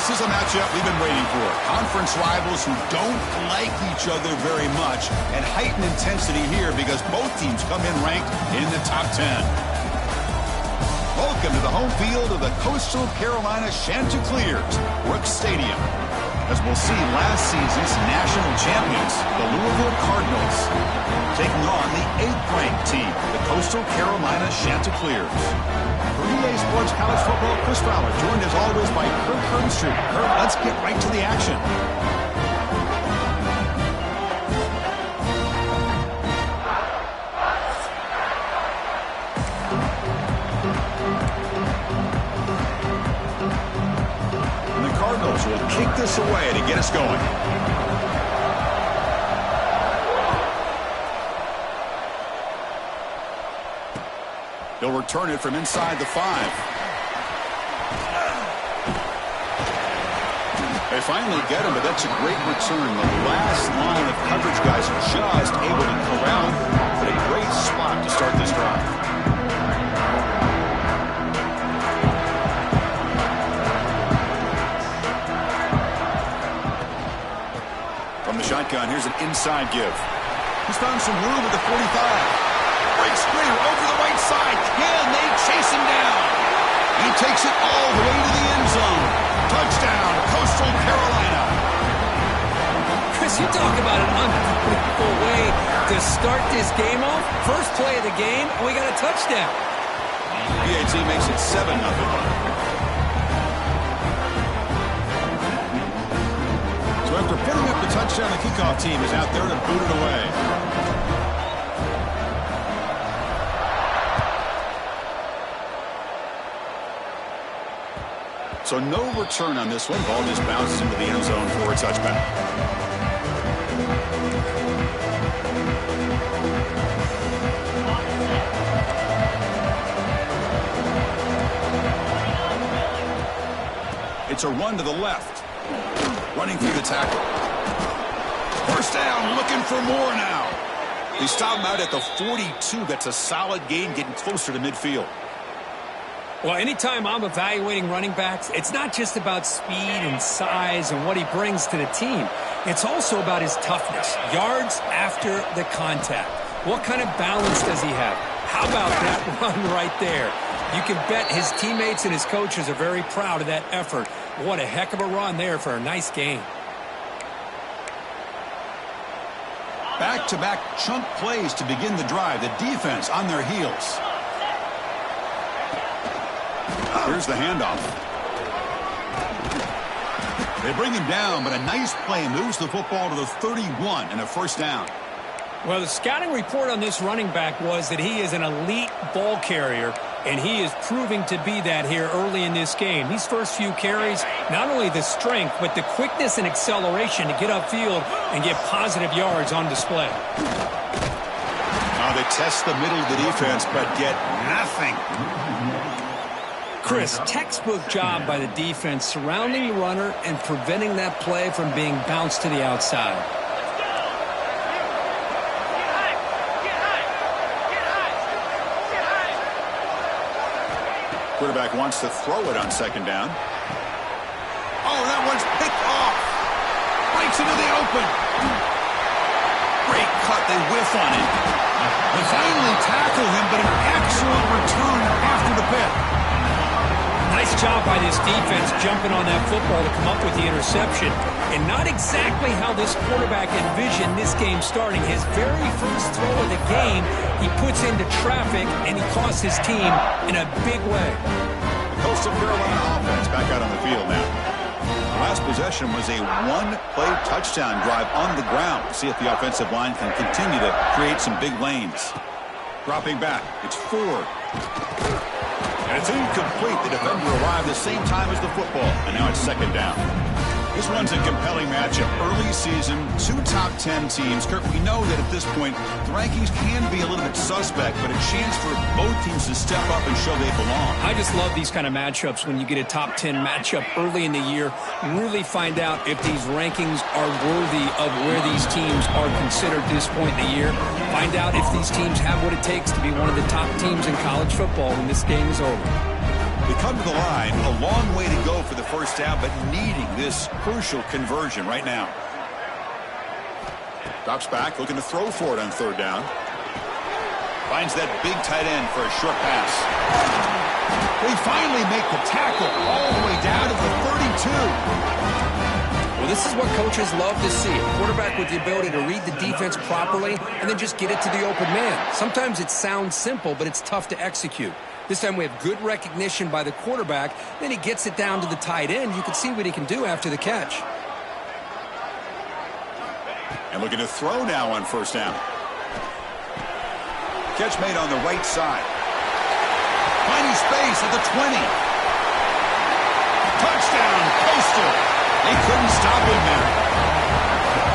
This is a matchup we've been waiting for. Conference rivals who don't like each other very much, and heightened intensity here because both teams come in ranked in the top 10. Welcome to the home field of the Coastal Carolina Chanticleers, Brooks Stadium, as we'll see last season's national champions, the Louisville Cardinals, taking on the 8th-ranked team, the Coastal Carolina Chanticleers. For EA Sports College Football, Chris Fowler, joined as always by Kirk Herbstreit. Kirk, let's get right to the action. And the Cardinals will kick this away to get us going. He'll return it from inside the 5. They finally get him, but that's a great return. The last line of coverage guys just able to corral, but a great spot to start this drive. From the shotgun, here's an inside give. He's found some room at the 45. Breaks free over the right side. Can they chase him down? He takes it all the way to the end zone. Touchdown, Coastal Carolina. Chris, you talk about an unbelievable way to start this game off. First play of the game, and we got a touchdown. PAT makes it 7-0. So after putting up the touchdown, the kickoff team is out there to boot it away. So no return on this one. Ball just bounces into the end zone for a touchback. It's a run to the left. Running through the tackle. First down, looking for more now. They stop him out at the 42. That's a solid gain, getting closer to midfield. Well, anytime I'm evaluating running backs, it's not just about speed and size and what he brings to the team. It's also about his toughness, yards after the contact. What kind of balance does he have? How about that run right there? You can bet his teammates and his coaches are very proud of that effort. What a heck of a run there for a nice gain. Back-to-back chunk plays to begin the drive. The defense on their heels. Here's the handoff. They bring him down, but a nice play moves the football to the 31 and a first down. Well, the scouting report on this running back was that he is an elite ball carrier, and he is proving to be that here early in this game. These first few carries, not only the strength, but the quickness and acceleration to get upfield and get positive yards on display. Now they test the middle of the defense, but get nothing. Chris, textbook job by the defense surrounding the runner and preventing that play from being bounced to the outside. Quarterback wants to throw it on second down. Oh, that one's picked off. Breaks into the open. Great cut. They whiff on it. They finally tackle him, but an excellent return after the pick. Nice job by this defense jumping on that football to come up with the interception. And not exactly how this quarterback envisioned this game starting. His very first throw of the game, he puts into traffic, and he costs his team in a big way. The Coastal Carolina offense back out on the field now. The last possession was a one-play touchdown drive on the ground. See if the offensive line can continue to create some big lanes. Dropping back. It's Ford. And it's incomplete. The defender arrived the same time as the football. And now it's second down. This one's a compelling matchup. Early season, 2 top 10 teams. Kirk, we know that at this point, the rankings can be a little bit suspect, but a chance for both teams to step up and show they belong. I just love these kind of matchups when you get a top 10 matchup early in the year. Really find out if these rankings are worthy of where these teams are considered at this point in the year. Find out if these teams have what it takes to be one of the top teams in college football when this game is over. They come to the line, a long way to go for the first down, but needing this crucial conversion right now. Drops back, looking to throw for it on third down. Finds that big tight end for a short pass. They finally make the tackle all the way down to the 32. Well, this is what coaches love to see. A quarterback with the ability to read the defense properly and then just get it to the open man. Sometimes it sounds simple, but it's tough to execute. This time we have good recognition by the quarterback. Then he gets it down to the tight end. You can see what he can do after the catch. And looking to throw now on first down. Catch made on the right side. Finding space at the 20. Touchdown, Coastal. They couldn't stop him there.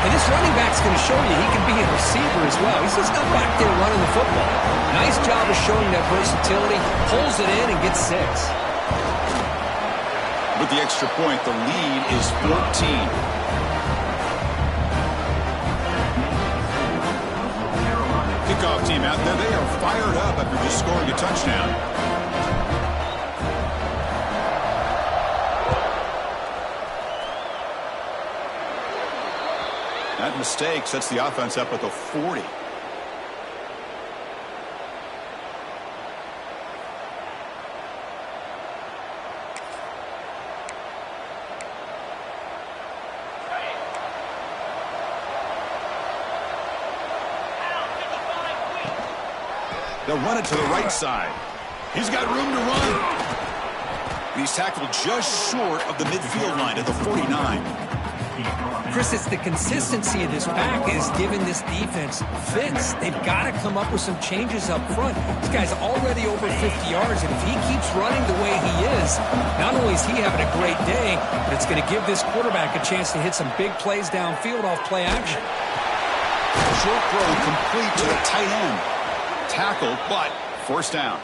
And this running back's going to show you he can be a receiver as well. He's just not back there running the football. Nice job of showing that versatility. Pulls it in and gets 6. With the extra point, the lead is 14. Kickoff team out there. They are fired up after just scoring a touchdown. That mistake sets the offense up at the 40. They'll run it to the right side. He's got room to run. He's tackled just short of the midfield line at the 49. Chris, it's the consistency of this back is giving this defense fits. They've got to come up with some changes up front. This guy's already over 50 yards, and if he keeps running the way he is, not only is he having a great day, but it's going to give this quarterback a chance to hit some big plays downfield off play action. Short throw complete to the tight end. Tackled, but first down.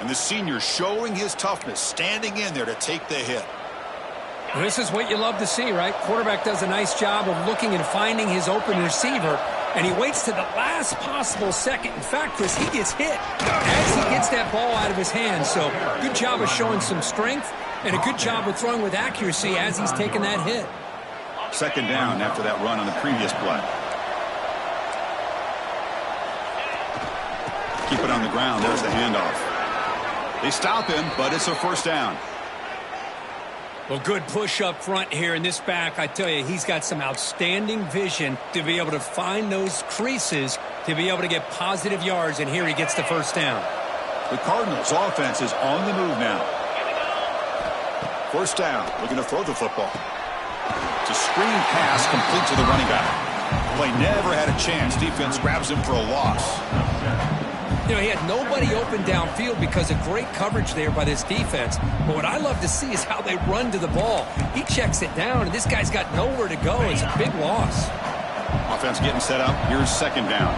And the senior showing his toughness, standing in there to take the hit. This is what you love to see, right? Quarterback does a nice job of looking and finding his open receiver, and he waits to the last possible second. In fact, Chris, he gets hit as he gets that ball out of his hands. So good job of showing some strength and a good job of throwing with accuracy as he's taking that hit. Second down after that run on the previous play. Keep it on the ground. There's the handoff. They stop him, but it's a first down. Well, good push up front here in this back. I tell you, he's got some outstanding vision to be able to find those creases, to be able to get positive yards, and here he gets the first down. The Cardinals' offense is on the move now. First down, looking to throw the football. It's a screen pass complete to the running back. Play never had a chance. Defense grabs him for a loss. You know, he had nobody open downfield because of great coverage there by this defense. But what I love to see is how they run to the ball. He checks it down, and this guy's got nowhere to go. It's a big loss. Offense getting set up. Here's second down.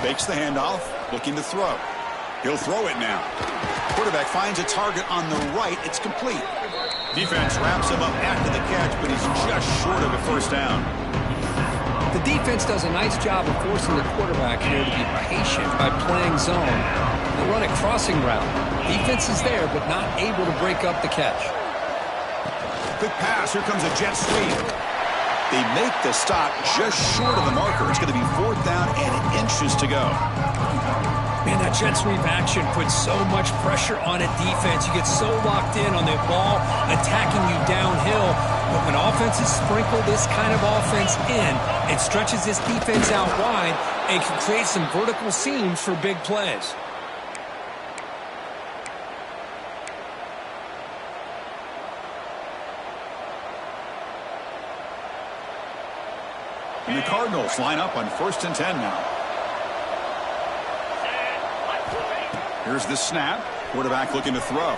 Fakes the handoff, looking to throw. He'll throw it now. Quarterback finds a target on the right. It's complete. Defense wraps him up after the catch, but he's just short of a first down. The defense does a nice job of forcing the quarterback here to be patient by playing zone. They run a crossing route. Defense is there, but not able to break up the catch. Quick pass. Here comes a jet sweep. They make the stop just short of the marker. It's going to be fourth down and inches to go. Man, that jet sweep action puts so much pressure on a defense. You get so locked in on the ball attacking you downhill. But when offenses sprinkle this kind of offense in, it stretches this defense out wide and can create some vertical seams for big plays. And the Cardinals line up on 1st and 10 now. Here's the snap. Quarterback looking to throw.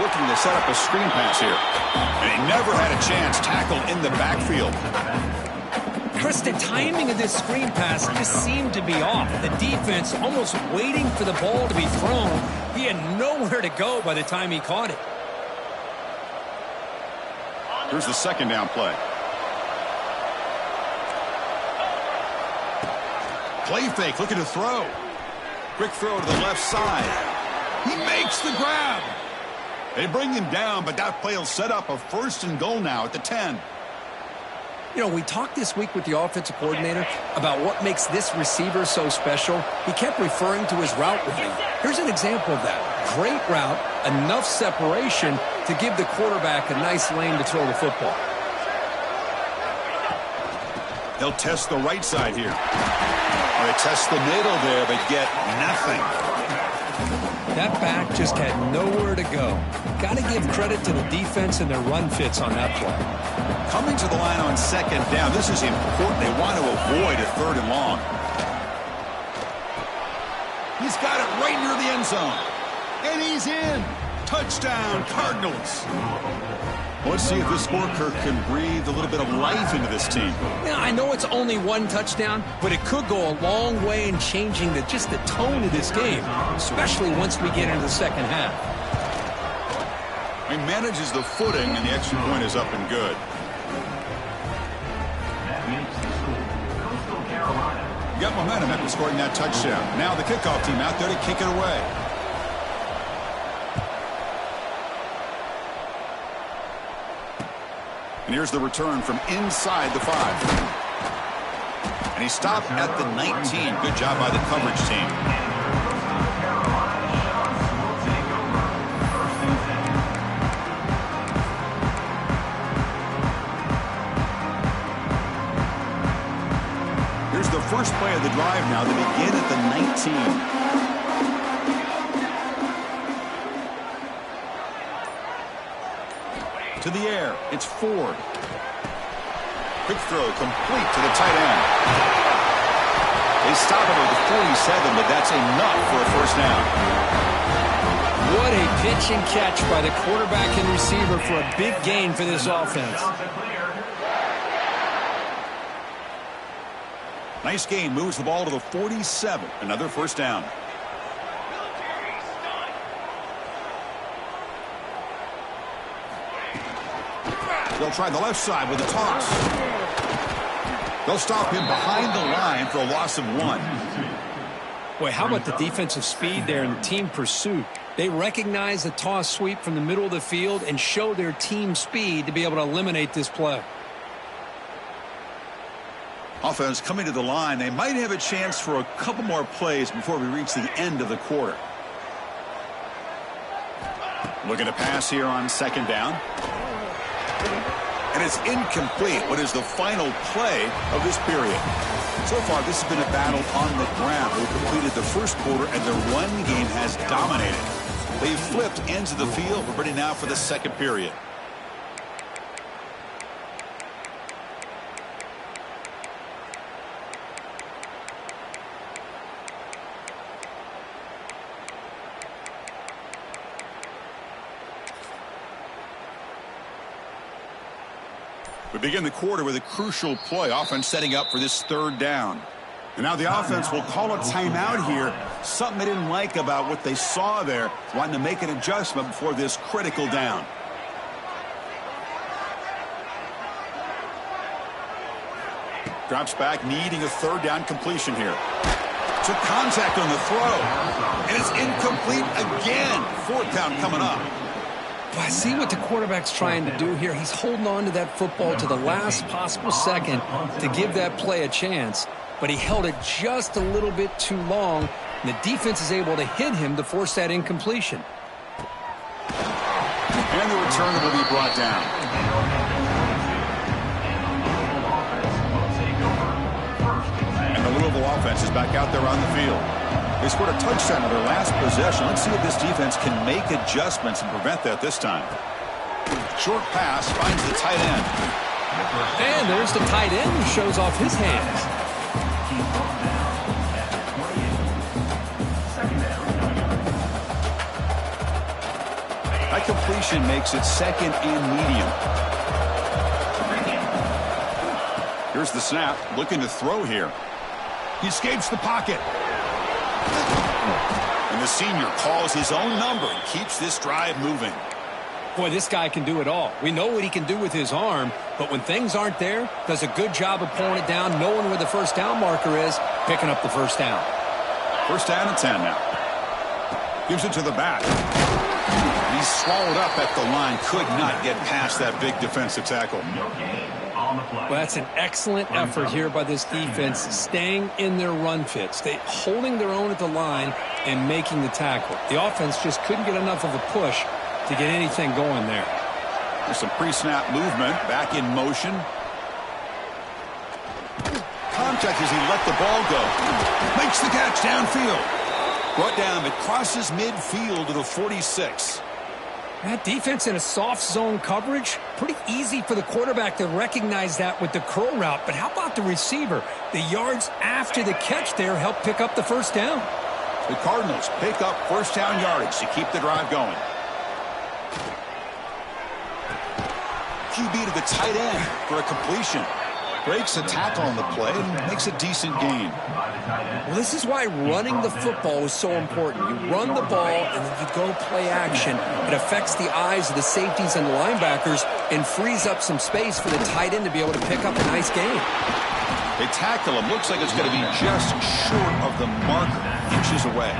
Looking to set up a screen pass here. And he never had a chance. Tackled in the backfield. Chris, the timing of this screen pass just seemed to be off. The defense almost waiting for the ball to be thrown. He had nowhere to go by the time he caught it. Here's the second down play. Play fake, looking to throw. Quick throw to the left side. He makes the grab. They bring him down, but that play will set up a 1st and goal now at the 10. You know, we talked this week with the offensive coordinator about what makes this receiver so special. He kept referring to his route running. Here's an example of that. Great route, enough separation to give the quarterback a nice lane to throw the football. They'll test the right side here. They test the middle there, but get nothing. That back just had nowhere to go. Got to give credit to the defense and their run fits on that play. Coming to the line on 2nd down. This is important. They want to avoid a 3rd and long. He's got it right near the end zone. And he's in. Touchdown, Cardinals. Let's see if this scorecard can breathe a little bit of life into this team. Yeah, I know it's only 1 touchdown, but it could go a long way in changing just the tone of this game, especially once we get into the second half. He manages the footing, and the extra point is up and good. You got momentum after scoring that touchdown. Now the kickoff team out there to kick it away. And here's the return from inside the 5. And he stopped at the 19. Good job by the coverage team. Here's the first play of the drive now. They begin at the 19. To the air, it's Ford. Quick throw, complete to the tight end. They stop it at the 47, but that's enough for a 1st down. What a pitch and catch by the quarterback and receiver for a big gain for this offense. Nice gain, moves the ball to the 47. Another 1st down. They'll try the left side with a toss. They'll stop him behind the line for a loss of 1. Boy, how about the defensive speed there and the team pursuit? They recognize the toss sweep from the middle of the field and show their team speed to be able to eliminate this play. Offense coming to the line. They might have a chance for a couple more plays before we reach the end of the quarter. Looking to pass here on 2nd down. And it's incomplete. What is the final play of this period? So far, this has been a battle on the ground. They've completed the 1st quarter, and their run game has dominated. They've flipped ends of the field. We're ready now for the 2nd period. We begin the quarter with a crucial play. Offense setting up for this 3rd down. And now the offense will call a timeout here. Something they didn't like about what they saw there. Wanting to make an adjustment before this critical down. Drops back, needing a 3rd down completion here. Took contact on the throw. And it's incomplete again. 4th down coming up. Well, I see what the quarterback's trying to do here. He's holding on to that football to the last possible second to give that play a chance. But he held it just a little bit too long. And the defense is able to hit him to force that incompletion. And the return will be brought down. And the Louisville offense is back out there on the field. They scored a touchdown on their last possession. Let's see if this defense can make adjustments and prevent that this time. Short pass finds the tight end. And there's the tight end who shows off his hands. That completion makes it 2nd and medium. Here's the snap. Looking to throw here. He escapes the pocket. And the senior calls his own number and keeps this drive moving. Boy, this guy can do it all. We know what he can do with his arm, but when things aren't there, does a good job of pulling it down, knowing where the 1st down marker is, picking up the 1st down. 1st down and 10 now. Gives it to the back. And he's swallowed up at the line. Could not get past that big defensive tackle. Well, that's an excellent effort here by this defense, staying in their run fits, holding their own at the line and making the tackle. The offense just couldn't get enough of a push to get anything going there. There's some pre-snap movement, back in motion. Contact as he let the ball go. Makes the catch downfield. Brought down, it crosses midfield to the 46. That defense in a soft zone coverage, pretty easy for the quarterback to recognize that with the curl route. But how about the receiver? The yards after the catch there help pick up the first down. The Cardinals pick up first down yardage to keep the drive going. QB to the tight end for a completion. Breaks a tackle on the play and makes a decent gain. Well, this is why running the football is so important. You run the ball and then you go play action. It affects the eyes of the safeties and the linebackers and frees up some space for the tight end to be able to pick up a nice gain. They tackle him. Looks like it's going to be just short of the marker, inches away.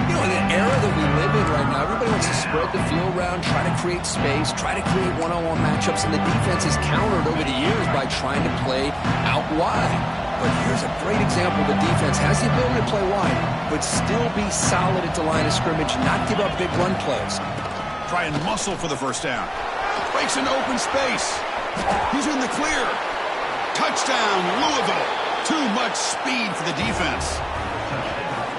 You know, in an era that we live in right now, everybody wants to spread the field around, try to create space, try to create one-on-one matchups, and the defense is countered over the years by trying to play out wide. But here's a great example. The defense has the ability to play wide, but still be solid at the line of scrimmage, not give up big run plays. Try and muscle for the first down. Breaks into open space. He's in the clear. Touchdown, Louisville. Too much speed for the defense.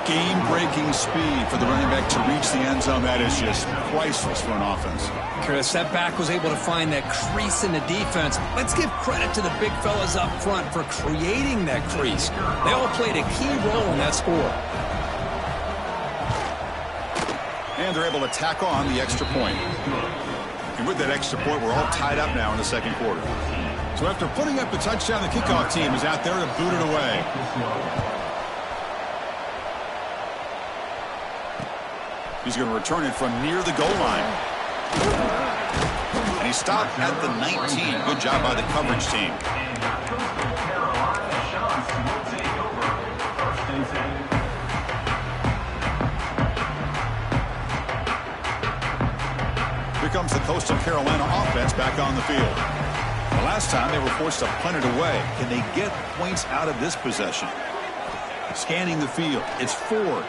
Game-breaking speed for the running back to reach the end zone. That is just priceless for an offense. Chris, that back was able to find that crease in the defense. Let's give credit to the big fellas up front for creating that crease. They all played a key role in that score. And they're able to tack on the extra point. And with that extra point, we're all tied up now in the second quarter. So after putting up the touchdown, the kickoff team is out there to boot it away. He's going to return it from near the goal line. And he stopped at the 19. Good job by the coverage team. Here comes the Coastal Carolina offense back on the field. The last time they were forced to punt it away. Can they get points out of this possession? Scanning the field. It's Ford.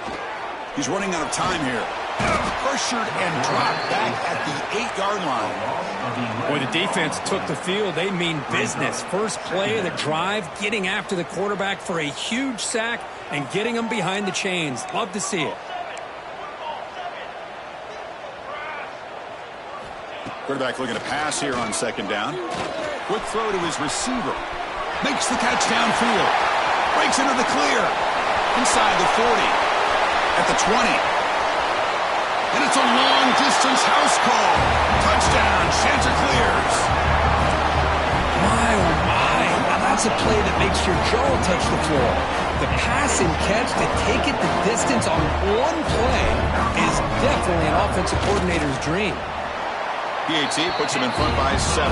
He's running out of time here. Pressured and dropped back at the 8-yard line. Boy, the defense took the field. They mean business. First play of the drive, getting after the quarterback for a huge sack and getting him behind the chains. Love to see it. Quarterback looking to pass here on second down. Quick throw to his receiver. Makes the catch downfield. Breaks into the clear. Inside the 40. At the 20. And it's a long-distance house call. Touchdown. Chanticleers. My, oh my. Now that's a play that makes your jaw touch the floor. The pass and catch to take it the distance on one play is definitely an offensive coordinator's dream. PAT puts him in front by 7.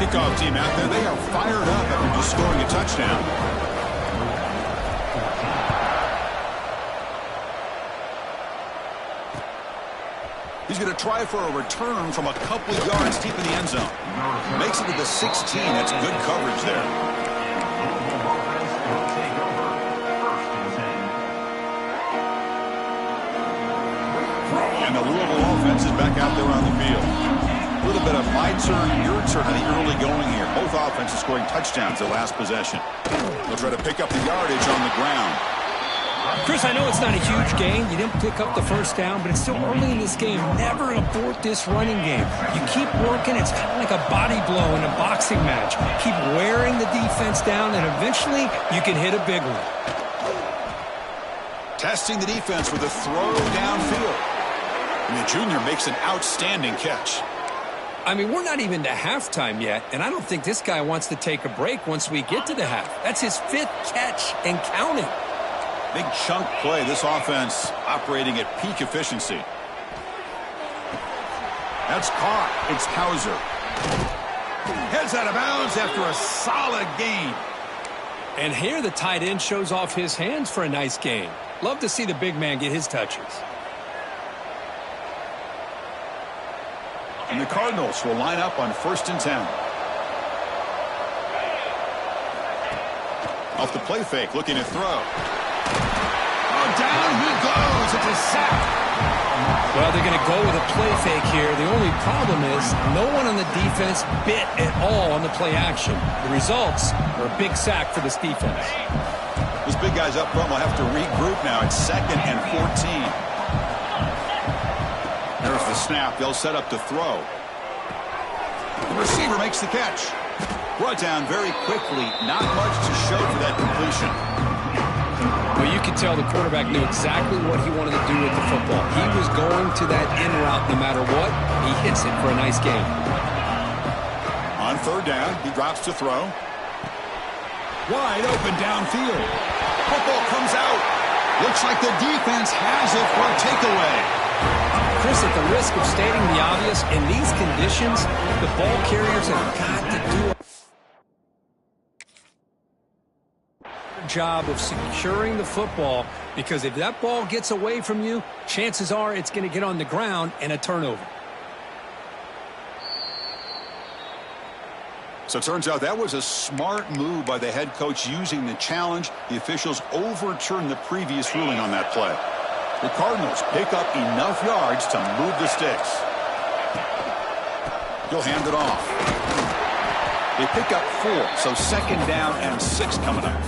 Kickoff team out there. They are fired up after just scoring a touchdown. He's going to try for a return from a couple of yards deep in the end zone. Makes it to the 16. That's good coverage there. And the Louisville offense is back out there on the field. A little bit of my turn, your turn in the early going here. Both offenses scoring touchdowns their last possession. They'll try to pick up the yardage on the ground. Chris, I know it's not a huge gain. You didn't pick up the first down, but it's still early in this game. Never abort this running game. You keep working. It's kind of like a body blow in a boxing match. Keep wearing the defense down, and eventually you can hit a big one. Testing the defense with a throw downfield. And the junior makes an outstanding catch. I mean, we're not even to halftime yet, and I don't think this guy wants to take a break once we get to the half. That's his 5th catch and counting. Big chunk play. This offense operating at peak efficiency. That's caught. It's Hauser. Heads out of bounds after a solid gain. And here the tight end shows off his hands for a nice gain. Love to see the big man get his touches. And the Cardinals will line up on 1st and 10. Off the play fake, looking to throw. Oh, down he goes. It's a sack. Well, they're going to go with a play fake here. The only problem is no one on the defense bit at all on the play action. The results are a big sack for this defense. Those big guys up front will have to regroup now. It's 2nd and 14. There's the snap. They'll set up to throw. The receiver makes the catch. Brought down very quickly. Not much to show for that completion. Well, you could tell the quarterback knew exactly what he wanted to do with the football. He was going to that in route no matter what. He hits it for a nice gain. On 3rd down, he drops to throw. Wide open downfield. Football comes out. Looks like the defense has it for a takeaway. Chris, at the risk of stating the obvious, in these conditions, the ball carriers have got to do a job of securing the football, because if that ball gets away from you, chances are it's going to get on the ground and a turnover. So it turns out that was a smart move by the head coach using the challenge. The officials overturned the previous ruling on that play. The Cardinals pick up enough yards to move the sticks. He'll hand it off. They pick up 4, so 2nd down and 6 coming up.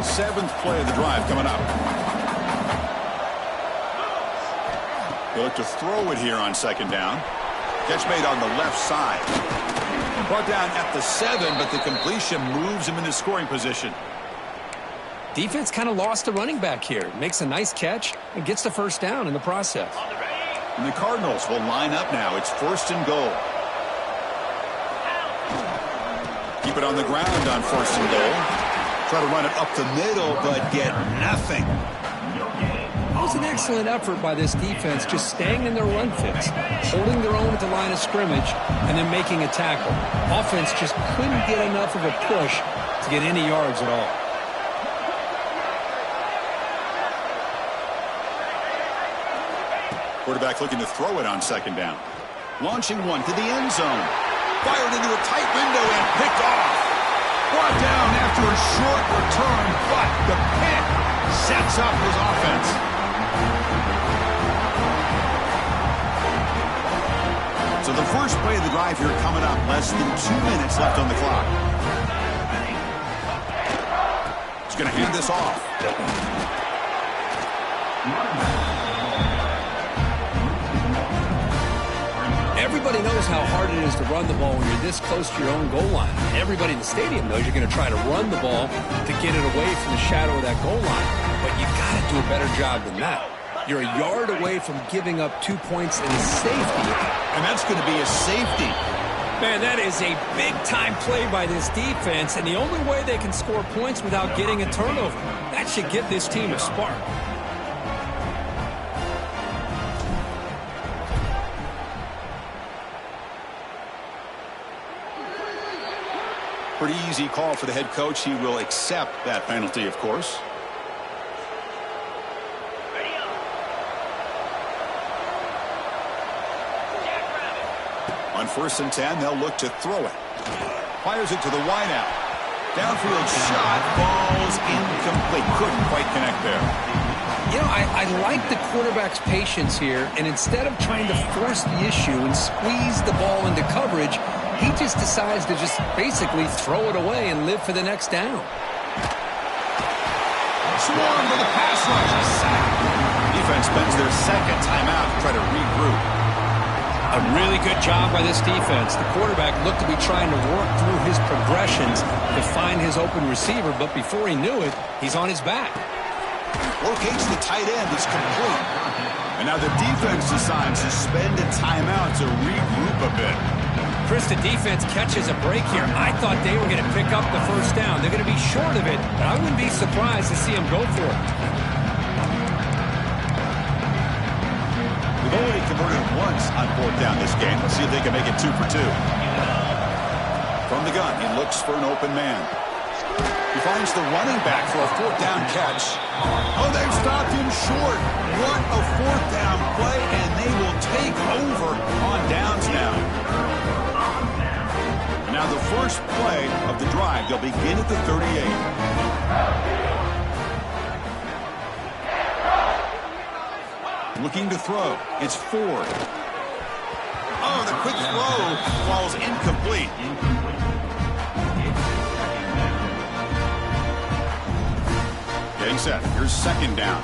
7th play of the drive coming up. They look to throw it here on 2nd down. Catch made on the left side. Brought down at the 7, but the completion moves him into scoring position. Defense kind of lost the running back here. Makes a nice catch and gets the 1st down in the process. And the Cardinals will line up now. It's 1st and goal. Keep it on the ground on 1st and goal. Try to run it up the middle, but get nothing. That was an excellent effort by this defense, just staying in their run fits, holding their own at the line of scrimmage, and then making a tackle. Offense just couldn't get enough of a push to get any yards at all. Quarterback looking to throw it on 2nd down. Launching one to the end zone. Fired into a tight window and picked off. Brought down after a short return, but the pick sets up his offense. So the first play of the drive here coming up. Less than 2 minutes left on the clock. He's going to hand this off. Everybody knows how hard it is to run the ball when you're this close to your own goal line. Everybody in the stadium knows you're going to try to run the ball to get it away from the shadow of that goal line. But you got to do a better job than that. You're a yard away from giving up 2 points and a safety. And that's going to be a safety. Man, that is a big-time play by this defense, and the only way they can score points without getting a turnover. That should give this team a spark. Pretty easy call for the head coach. He will accept that penalty, of course. On 1st and 10, they'll look to throw it. Fires it to the wideout. Downfield shot, falls incomplete. Couldn't quite connect there. You know, I like the quarterback's patience here, and instead of trying to force the issue and squeeze the ball into coverage, he just decides to just basically throw it away and live for the next down. Swarm with a pass rush, a sack. Defense spends their 2nd timeout to try to regroup. A really good job by this defense. The quarterback looked to be trying to work through his progressions to find his open receiver, but before he knew it, he's on his back. Locates the tight end. It's complete. And now the defense decides to spend a timeout to regroup a bit. Chris, the defense catches a break here. I thought they were going to pick up the 1st down. They're going to be short of it, but I wouldn't be surprised to see them go for it. They've only converted once on fourth down this game. Let's see if they can make it 2 for 2. From the gun, he looks for an open man. He finds the running back for a fourth down catch. Oh, they've stopped him short. What a fourth down play, and they will take over on downs now. Now the first play of the drive, they'll begin at the 38. Looking to throw. It's Ford. Oh, the quick throw falls incomplete. Getting set. Here's second down.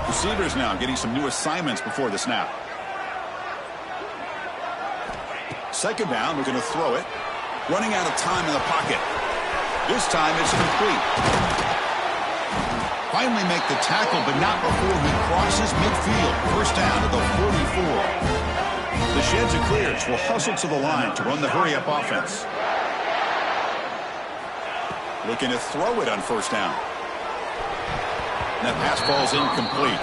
Receivers now getting some new assignments before the snap. Second down, we're going to throw it. Running out of time in the pocket. This time it's complete. Finally make the tackle, but not before he crosses midfield. First down to the 44. The sheds are cleared, so we'll hustle to the line to run the hurry-up offense. Looking to throw it on first down. That pass ball's incomplete.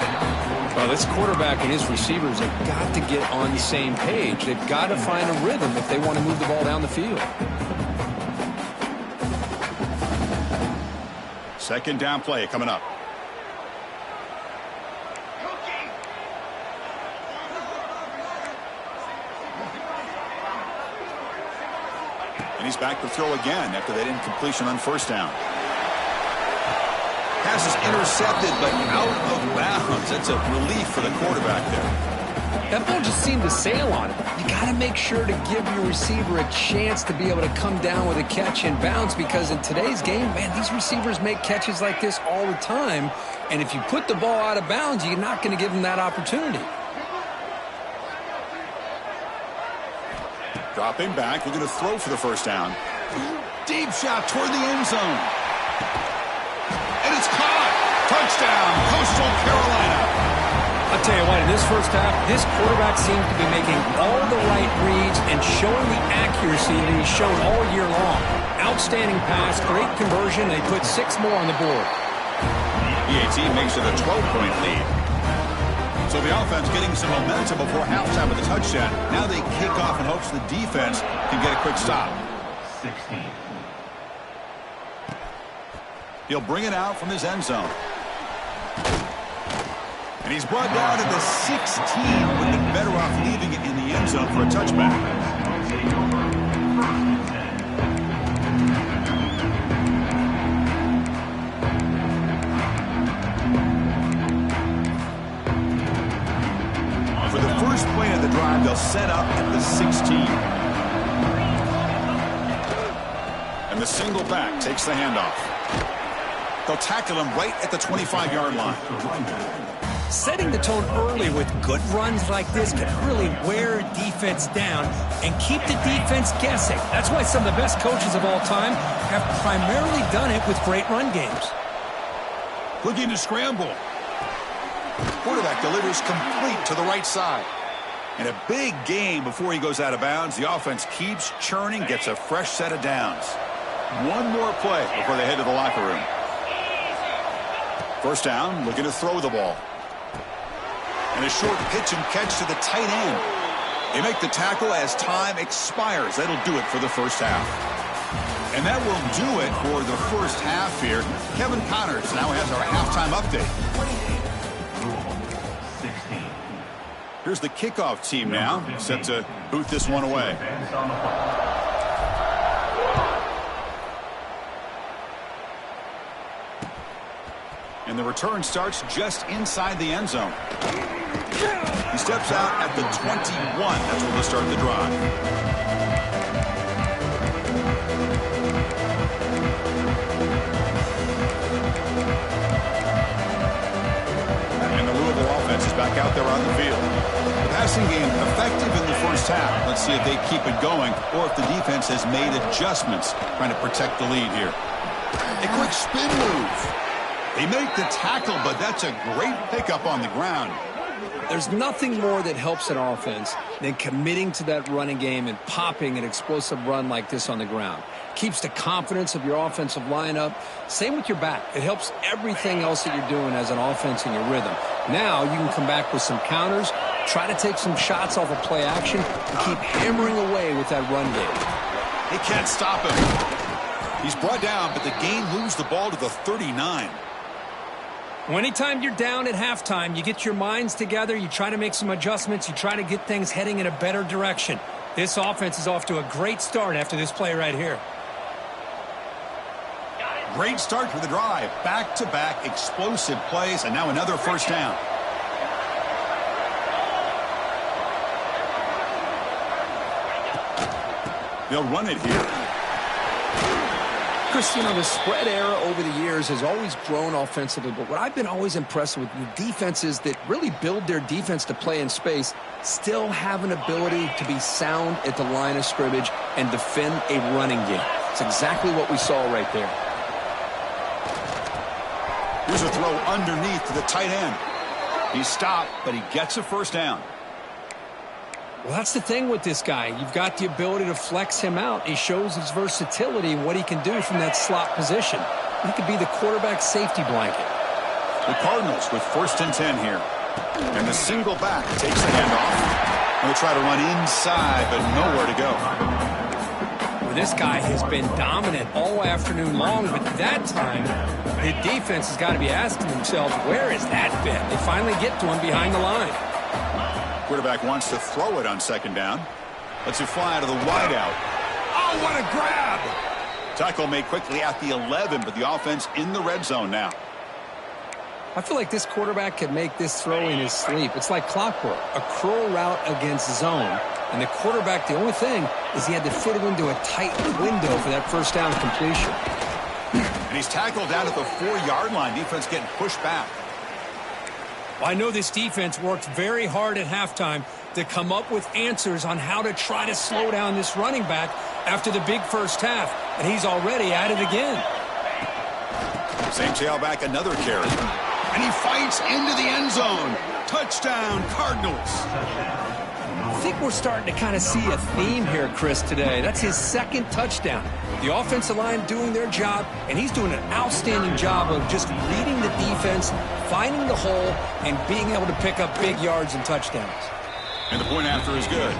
Well, this quarterback and his receivers have got to get on the same page. They've got to find a rhythm if they want to move the ball down the field. Second down play coming up. And he's back to throw again after that incompletion on first down. Pass is intercepted, but out of bounds. That's a relief for the quarterback there. That ball just seemed to sail on him. You got to make sure to give your receiver a chance to be able to come down with a catch and bounce, because in today's game, man, these receivers make catches like this all the time. And if you put the ball out of bounds, you're not going to give them that opportunity. Dropping back, we're going to throw for the first down. Deep shot toward the end zone. And it's caught. Touchdown, Coastal Carolina. I'll tell you what, in this first half, this quarterback seemed to be making all the right reads and showing the accuracy that he's shown all year long. Outstanding pass, great conversion. They put 6 more on the board. EAT makes it a 12-point lead. So the offense getting some momentum before halftime with the touchdown. Now they kick off in hopes the defense can get a quick stop. 16. He'll bring it out from his end zone. And he's brought down to the 16. Would have been better off leaving it in the end zone for a touchback. For the first play of the drive, they'll set up at the 16. And the single back takes the handoff. They'll tackle him right at the 25-yard line. Setting the tone early with good runs like this can really wear a defense down and keep the defense guessing. That's why some of the best coaches of all time have primarily done it with great run games. Looking to scramble. Quarterback delivers complete to the right side. And a big gain before he goes out of bounds. The offense keeps churning, gets a fresh set of downs. One more play before they head to the locker room. First down, looking to throw the ball. And a short pitch and catch to the tight end. They make the tackle as time expires. That'll do it for the first half. And that will do it for the first half here. Kevin Connors now has our halftime update. 16. Here's the kickoff team now, set to boot this one away. And the return starts just inside the end zone. He steps out at the 21. That's where they'll start the drive. And the Louisville offense is back out there on the field. The passing game effective in the first half. Let's see if they keep it going or if the defense has made adjustments trying to protect the lead here. A quick spin move. They make the tackle, but that's a great pickup on the ground. There's nothing more that helps an offense than committing to that running game and popping an explosive run like this on the ground. Keeps the confidence of your offensive lineup. Same with your back. It helps everything else that you're doing as an offense in your rhythm. Now you can come back with some counters, try to take some shots off of play action, and keep hammering away with that run game. He can't stop him. He's brought down, but the gain moves the ball to the 39. Well, anytime you're down at halftime, you get your minds together, you try to make some adjustments, you try to get things heading in a better direction. This offense is off to a great start after this play right here. Great start to the drive. Back-to-back explosive plays, and now another first down. They'll run it here. Chris, you know, the spread era over the years has always grown offensively, but what I've been always impressed with the defenses that really build their defense to play in space still have an ability to be sound at the line of scrimmage and defend a running game. It's exactly what we saw right there. Here's a throw underneath to the tight end. He's stopped, but he gets a first down. Well, that's the thing with this guy. You've got the ability to flex him out. He shows his versatility and what he can do from that slot position. He could be the quarterback safety blanket. The Cardinals with 1st and 10 here. And the single back takes the handoff. They'll try to run inside, but nowhere to go. Well, this guy has been dominant all afternoon long, but that time, the defense has got to be asking themselves, where is that been? They finally get to him behind the line. Quarterback wants to throw it on 2nd down. Lets it fly out of the wideout. Oh, what a grab! Tackle made quickly at the 11, but the offense in the red zone now. I feel like this quarterback could make this throw in his sleep. It's like clockwork, a curl route against zone. And the quarterback, the only thing is he had to fit it into a tight window for that first down completion. And he's tackled down at the 4-yard line. Defense getting pushed back. Well, I know this defense worked very hard at halftime to come up with answers on how to try to slow down this running back after the big first half, and he's already at it again. Same tailback, another carry. And he fights into the end zone. Touchdown, Cardinals. I think we're starting to kind of see a theme here, Chris, today. That's his 2nd touchdown. The offensive line doing their job, and he's doing an outstanding job of just reading the defense, finding the hole, and being able to pick up big yards and touchdowns. And the point after is good.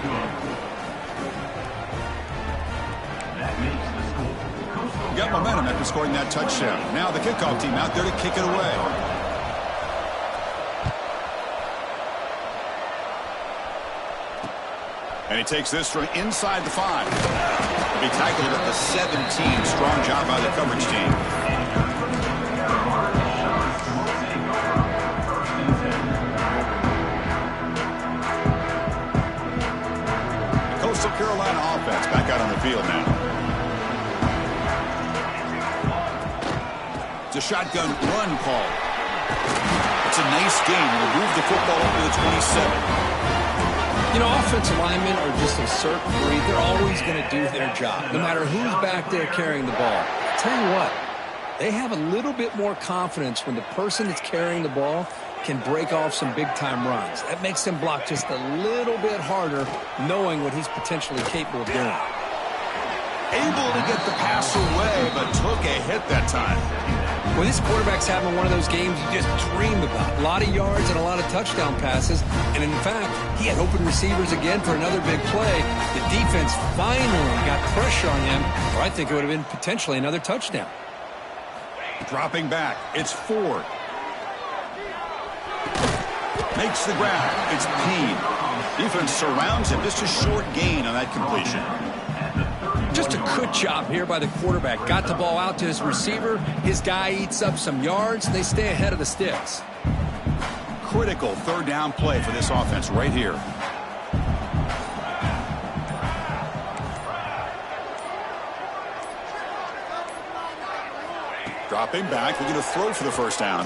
Got momentum after scoring that touchdown. Now the kickoff team out there to kick it away. And he takes this from inside the 5. He'll be tackled at the 17. Strong job by the coverage team. The Coastal Carolina offense back out on the field now. It's a shotgun run call. It's a nice game. We'll move the football up to the 27. You know, offensive linemen are just a certain breed. They're always going to do their job, no matter who's back there carrying the ball. I'll tell you what, they have a little bit more confidence when the person that's carrying the ball can break off some big-time runs. That makes them block just a little bit harder, knowing what he's potentially capable of doing. Able to get the pass away, but took a hit that time. Well, this quarterback's having one of those games you just dream about. A lot of yards and a lot of touchdown passes. And, in fact, he had open receivers again for another big play. The defense finally got pressure on him, or I think it would have been potentially another touchdown. Dropping back. It's Ford. Makes the grab. It's Payne. Defense surrounds him. Just a short gain on that completion. Just a good job here by the quarterback. Got the ball out to his receiver. His guy eats up some yards. They stay ahead of the sticks. Critical 3rd down play for this offense right here. Dropping back, looking to throw for the first down.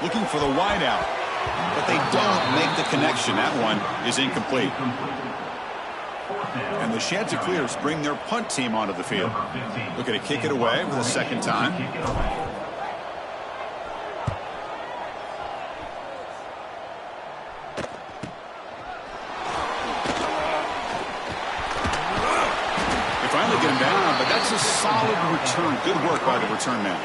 Looking for the wideout. But they don't make the connection. That one is incomplete. And the Chanticleers bring their punt team onto the field. Looking to kick it away for the 2nd time. They finally get him down, but that's a solid return. Good work by the return man.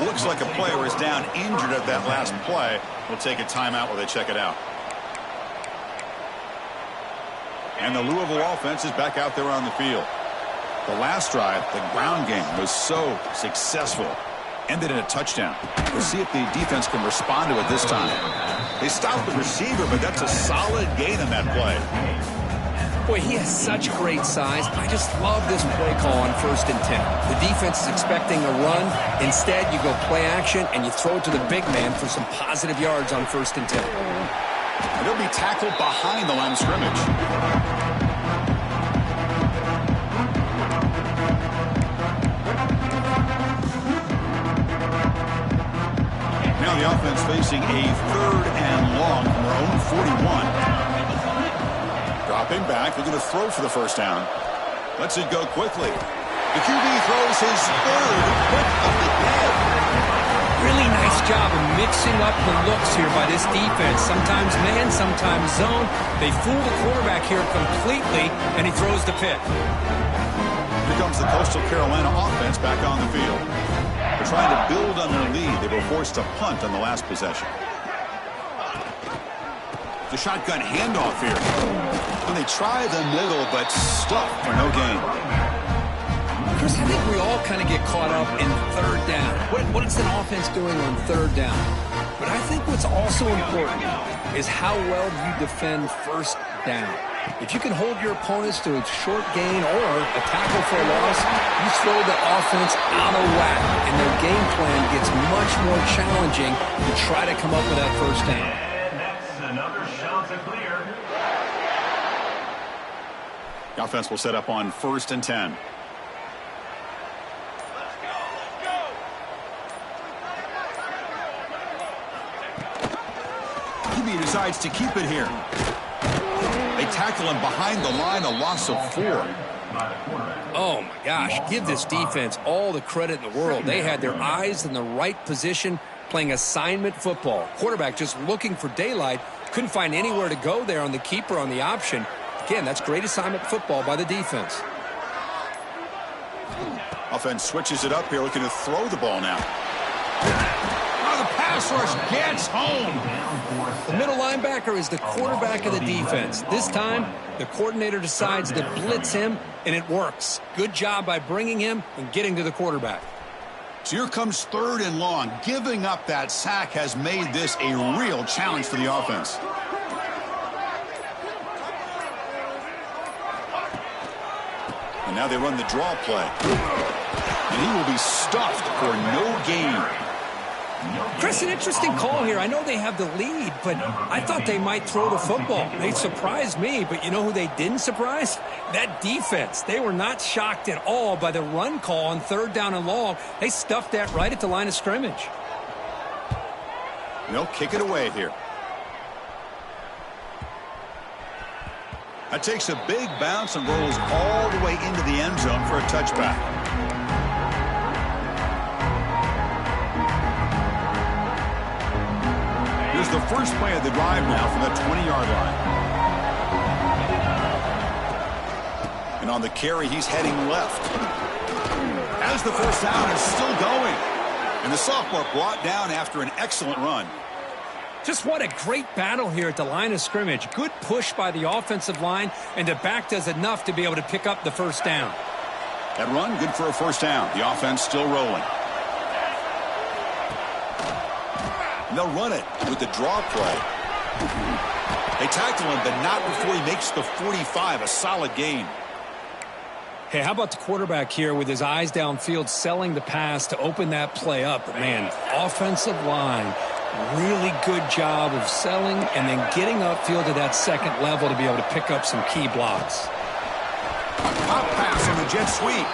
Looks like a player is down injured at that last play. We'll take a timeout while they check it out. And the Louisville offense is back out there on the field. The last drive, the ground game, was so successful. Ended in a touchdown. We'll see if the defense can respond to it this time. They stopped the receiver, but that's a solid gain on that play. Boy, he has such great size. I just love this play call on 1st and 10. The defense is expecting a run. Instead, you go play action, and you throw it to the big man for some positive yards on 1st and 10. And he'll be tackled behind the line of scrimmage. Now the offense facing a 3rd and long from their own 41. Dropping back, looking to throw for the first down. Lets it go quickly. The QB throws his 3rd quick of the day. Really nice job of mixing up the looks here by this defense. Sometimes man, sometimes zone. They fool the quarterback here completely, and he throws the pick. Here comes the Coastal Carolina offense back on the field. They're trying to build on their lead. They were forced to punt on the last possession. The shotgun handoff here. And they try the middle, but stuffed for no gain. Chris, I think we all kind of get caught up in 3rd down. What is an offense doing on 3rd down? But I think what's also important is how well you defend 1st down. If you can hold your opponents to a short gain or a tackle for a loss, you throw the offense out of whack, and their game plan gets much more challenging to try to come up with that 1st down. Another shot to clear. The offense will set up on 1st and 10. QB decides to keep it here. They tackle him behind the line, a loss of 4. Oh, my gosh. Give this defense all the credit in the world. They had their eyes in the right position, playing assignment football. Quarterback just looking for daylight. Couldn't find anywhere to go there on the keeper on the option. Again, that's great assignment football by the defense. Offense switches it up here, looking to throw the ball now. Oh, the pass rush gets home. The middle linebacker is the quarterback of the defense. This time, the coordinator decides to blitz him, and it works. Good job by bringing him and getting to the quarterback. So here comes 3rd and long. Giving up that sack has made this a real challenge for the offense. And now they run the draw play. And he will be stuffed for no gain. Chris, an interesting call here. I know they have the lead, but I thought they might throw the football. They surprised me, but you know who they didn't surprise? That defense. They were not shocked at all by the run call on 3rd down and long. They stuffed that right at the line of scrimmage. They'll kick it away here. That takes a big bounce and rolls all the way into the end zone for a touchback. Here's the first play of the drive now from the 20-yard line. And on the carry, he's heading left. As the first down is still going. And the sophomore brought down after an excellent run. Just what a great battle here at the line of scrimmage. Good push by the offensive line, and the back does enough to be able to pick up the first down. That run, good for a first down. The offense still rolling. And they'll run it with the draw play. They tackle him, but not before he makes the 45, a solid gain. Hey, how about the quarterback here with his eyes downfield, selling the pass to open that play up? But man, offensive line, really good job of selling and then getting upfield to that second level to be able to pick up some key blocks. Pop pass on the jet sweep.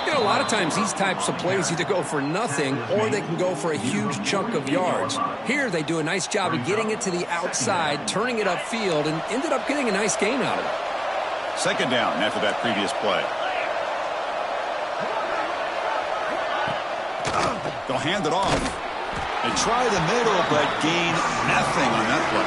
You know, a lot of times these types of plays either go for nothing or they can go for a huge chunk of yards. Here they do a nice job of getting it to the outside, turning it upfield, and ended up getting a nice gain out of it. Second down after that previous play. They'll hand it off. They try the middle, but gain nothing on that play.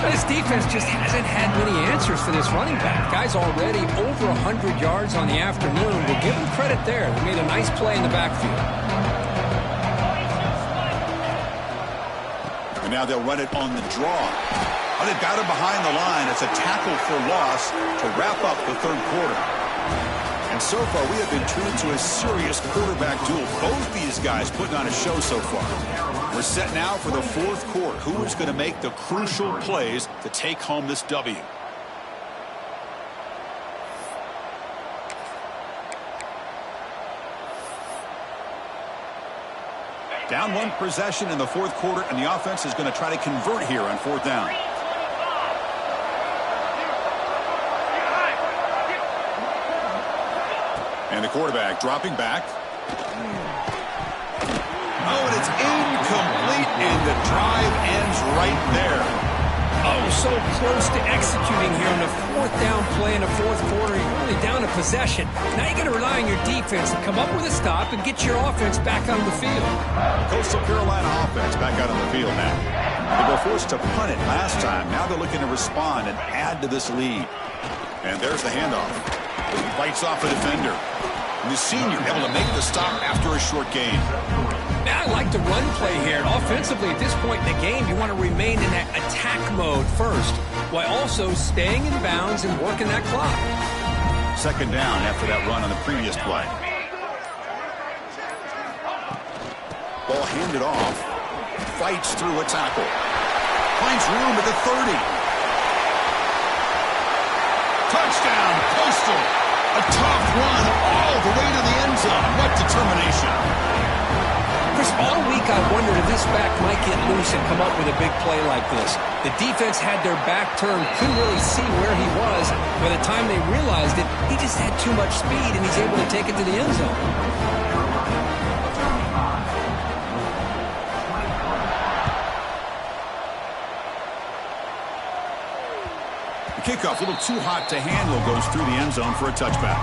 This defense just hasn't had many answers for this running back. Guy's already over 100 yards on the afternoon. We'll give him credit there. They made a nice play in the backfield. And now they'll run it on the draw. Oh, they've got him behind the line. It's a tackle for loss to wrap up the third quarter. And so far, we have been tuned to a serious quarterback duel. Both these guys putting on a show so far. We're set now for the fourth quarter. Who is going to make the crucial plays to take home this W? Down one possession in the fourth quarter, and the offense is going to try to convert here on fourth down. And the quarterback dropping back. Oh, and it's incomplete, and the drive ends right there. Oh, so close to executing here on the fourth down play in the fourth quarter. You're only down a possession. Now you're going to rely on your defense to come up with a stop and get your offense back on the field. Coastal Carolina offense back out on the field now. They were forced to punt it last time. Now they're looking to respond and add to this lead. And there's the handoff. He bites off a defender. And the senior able to make the stop after a short gain. Now I like the run play here. Offensively, at this point in the game, you want to remain in that attack mode first, while also staying in bounds and working that clock. Second down after that run on the previous play. Ball handed off. Fights through a tackle. Finds room at the 30. Touchdown, Coastal. A tough run all the way to the end zone. What determination. Chris, all week I wondered if this back might get loose and come up with a big play like this. The defense had their back turned, couldn't really see where he was. By the time they realized it, he just had too much speed, and he's able to take it to the end zone. The kickoff, a little too hot to handle, goes through the end zone for a touchback.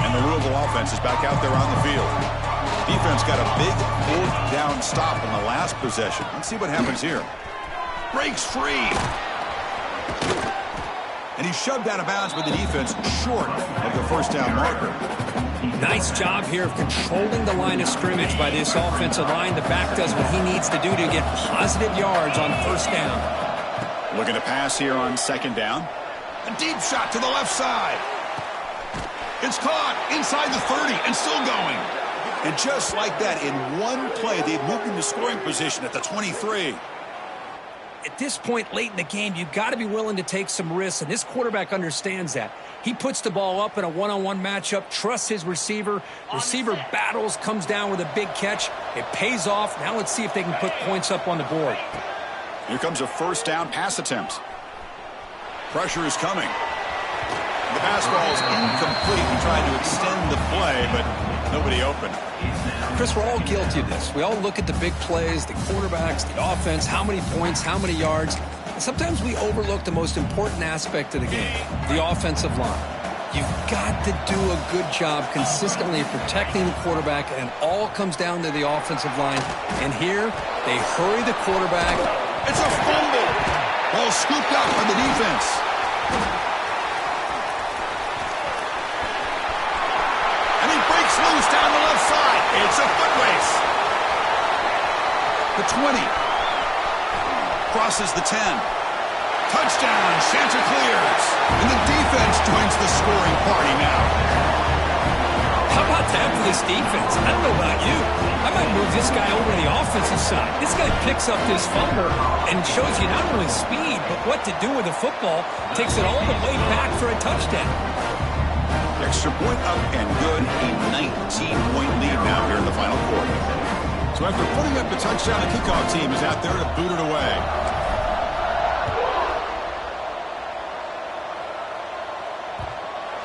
And the Louisville offense is back out there on the field. Defense got a big fourth down stop on the last possession. Let's see what happens here. Breaks free. And he's shoved out of bounds with the defense short of the first down marker. Nice job here of controlling the line of scrimmage by this offensive line. The back does what he needs to do to get positive yards on first down. Looking to pass here on second down. A deep shot to the left side. It's caught inside the 30 and still going. And just like that, in one play, they've moved into scoring position at the 23. At this point late in the game, you've got to be willing to take some risks, and this quarterback understands that. He puts the ball up in a one-on-one matchup, trusts his receiver. Receiver battles, comes down with a big catch. It pays off. Now let's see if they can put points up on the board. Here comes a first down pass attempt. Pressure is coming. The pass ball is incomplete. He tried to extend the play, but nobody open. Chris, we're all guilty of this. We all look at the big plays, the quarterbacks, the offense, how many points, how many yards. And sometimes we overlook the most important aspect of the game, the offensive line. You've got to do a good job consistently protecting the quarterback, and it all comes down to the offensive line. And here, they hurry the quarterback. It's a fumble. Ball scooped up by the defense. And he breaks loose down the left side. It's a foot race. The 20. Crosses the 10. Touchdown. Chanticleers. And the defense joins the scoring party now. How about that for this defense? I don't know about you. I might move this guy over to the offensive side. This guy picks up this fumble and shows you not only speed, but what to do with the football. Takes it all the way back for a touchdown. Extra point up and good. A 19-point lead now here in the final quarter. So after putting up the touchdown, the kickoff team is out there to boot it away.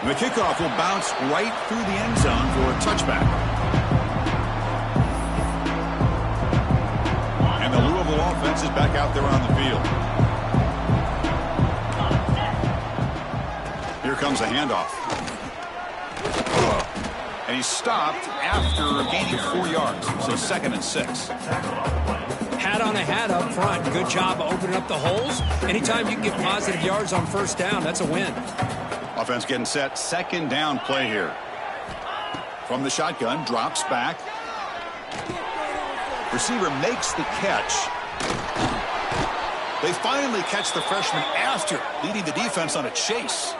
And the kickoff will bounce right through the end zone for a touchback. And the Louisville offense is back out there on the field. Here comes a handoff. And he's stopped after gaining 4 yards. So 2nd and 6. Hat on a hat up front. Good job of opening up the holes. Anytime you can get positive yards on first down, that's a win. Offense getting set. 2nd down play here. From the shotgun, drops back. Receiver makes the catch. They finally catch the freshman after leading the defense on a chase.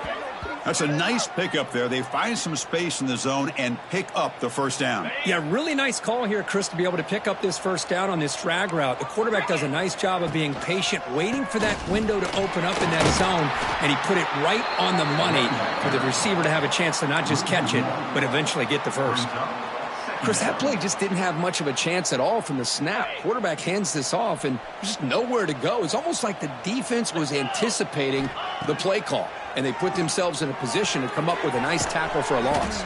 That's a nice pickup there. They find some space in the zone and pick up the first down. Yeah, really nice call here, Chris, to be able to pick up this first down on this drag route. The quarterback does a nice job of being patient, waiting for that window to open up in that zone, and he put it right on the money for the receiver to have a chance to not just catch it, but eventually get the first. Chris, that play just didn't have much of a chance at all from the snap. Quarterback hands this off, and there's just nowhere to go. It's almost like the defense was anticipating the play call, and they put themselves in a position to come up with a nice tackle for a loss.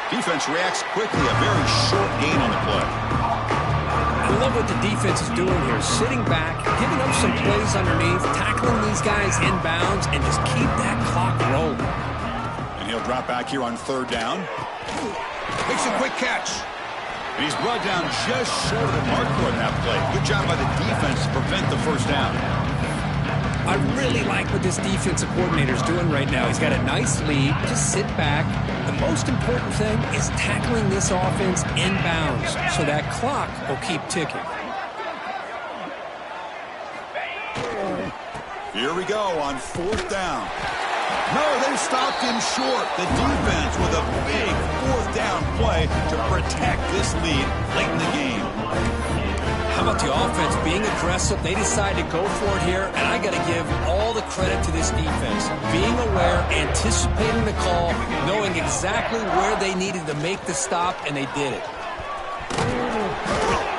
Defense reacts quickly, a very short gain on the play. I love what the defense is doing here, sitting back, giving up some plays underneath, tackling these guys inbounds, and just keep that clock rolling. And he'll drop back here on third down. Makes a quick catch. And he's brought down just short of the marker on that play. Good job by the defense to prevent the first down. I really like what this defensive coordinator is doing right now. He's got a nice lead. Just sit back. The most important thing is tackling this offense inbounds so that clock will keep ticking. Here we go on fourth down. No, they stopped him short. The defense with a big fourth down play to protect this lead late in the game. How about the offense being aggressive? They decided to go for it here, and I got to give all the credit to this defense. Being aware, anticipating the call, knowing exactly where they needed to make the stop, and they did it.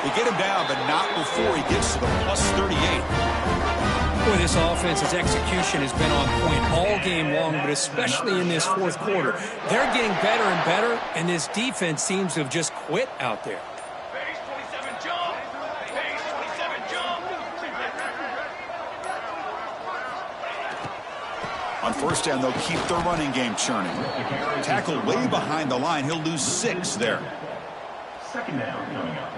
They get him down, but not before he gets to the plus 38. Boy, this offense's execution has been on point all game long, but especially in this fourth quarter. They're getting better and better, and this defense seems to have just quit out there. On first down, they'll keep their running game churning. Tackle way behind the line. He'll lose 6 there. Second down coming up.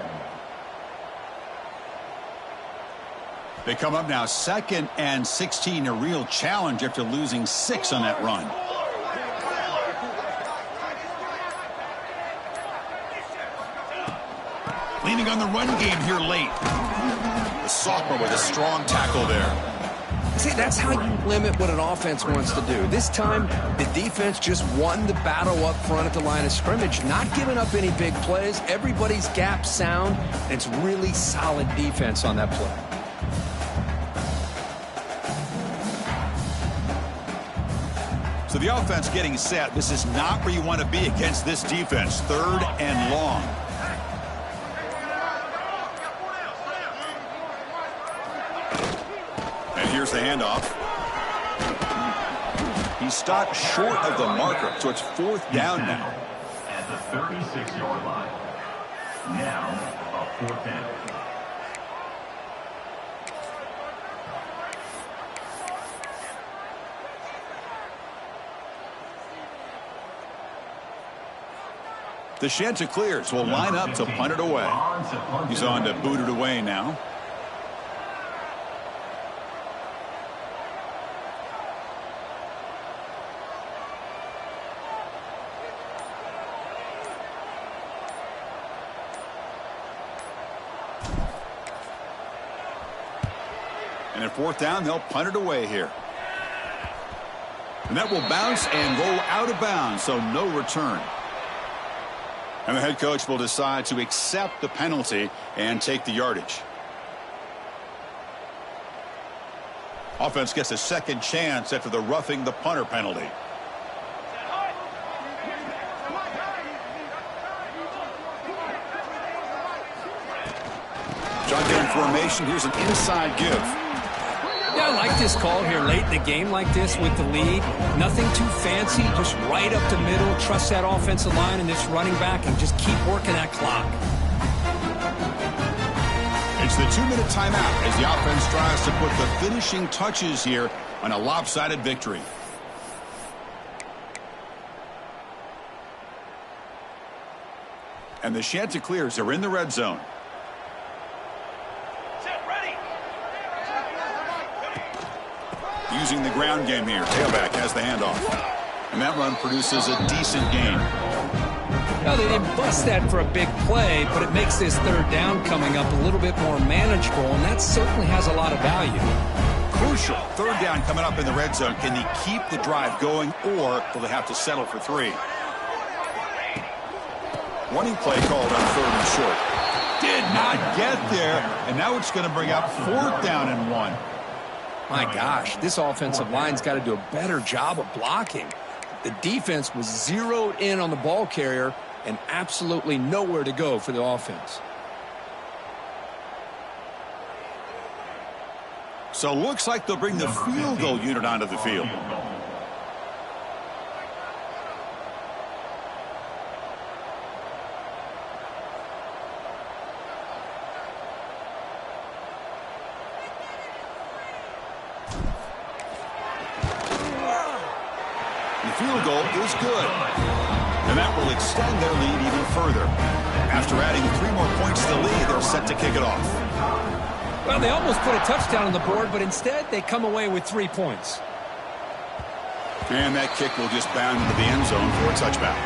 They come up now 2nd and 16, a real challenge after losing 6 on that run. Leaning on the run game here late. The sophomore with a strong tackle there. See, that's how you limit what an offense wants to do. This time, the defense just won the battle up front at the line of scrimmage, not giving up any big plays. Everybody's gap sound. It's really solid defense on that play. So the offense getting set. This is not where you want to be against this defense. 3rd and long. And here's the handoff. He stopped short of the marker, so it's 4th down now. At the 36-yard line. Now, a 4th down. The Chanticleers will line up to punt it away. He's on to boot it away now. And at 4th down, they'll punt it away here. And that will bounce and roll out of bounds, so no return. And the head coach will decide to accept the penalty and take the yardage. Offense gets a second chance after the roughing the punter penalty. Shotgun formation. Here's an inside give. Yeah, I like this call here late in the game like this with the lead. Nothing too fancy, just right up the middle. Trust that offensive line and this running back and just keep working that clock. It's the 2-minute timeout as the offense tries to put the finishing touches here on a lopsided victory. And the Chanticleers are in the red zone. Using the ground game here. Tailback has the handoff. And that run produces a decent gain. Well, they didn't bust that for a big play, but it makes this third down coming up a little bit more manageable, and that certainly has a lot of value. Crucial. Third down coming up in the red zone. Can they keep the drive going, or will they have to settle for 3? Running play called on 3rd and short. Did not get there, and now it's going to bring up 4th down and 1. My gosh, this offensive line's got to do a better job of blocking. The defense was zeroed in on the ball carrier and absolutely nowhere to go for the offense. So looks like they'll bring the field goal unit onto the field. The field goal is good. And that will extend their lead even further. After adding 3 more points to the lead, they're set to kick it off. Well, they almost put a touchdown on the board, but instead they come away with 3 points. And that kick will just bound into the end zone for a touchback.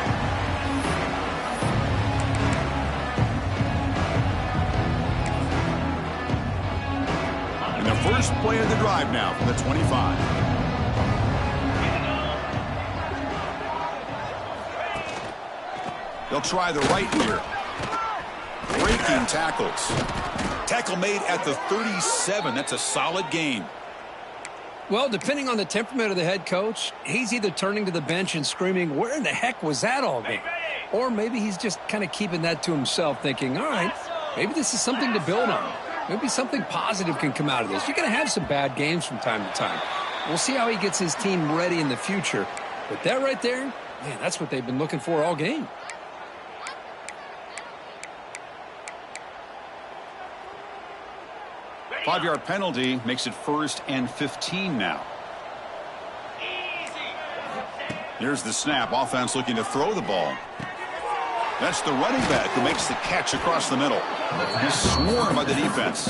And the first play of the drive now from the 25. They'll try the right here. Breaking tackles. Tackle made at the 37. That's a solid gain. Well, depending on the temperament of the head coach, he's either turning to the bench and screaming, where in the heck was that all game? Or maybe he's just kind of keeping that to himself, thinking, all right, maybe this is something to build on. Maybe something positive can come out of this. You're going to have some bad games from time to time. We'll see how he gets his team ready in the future. But that right there, man, that's what they've been looking for all game. Five-yard penalty makes it 1st and 15 now. Here's the snap. Offense looking to throw the ball. That's the running back who makes the catch across the middle. He's swarmed by the defense.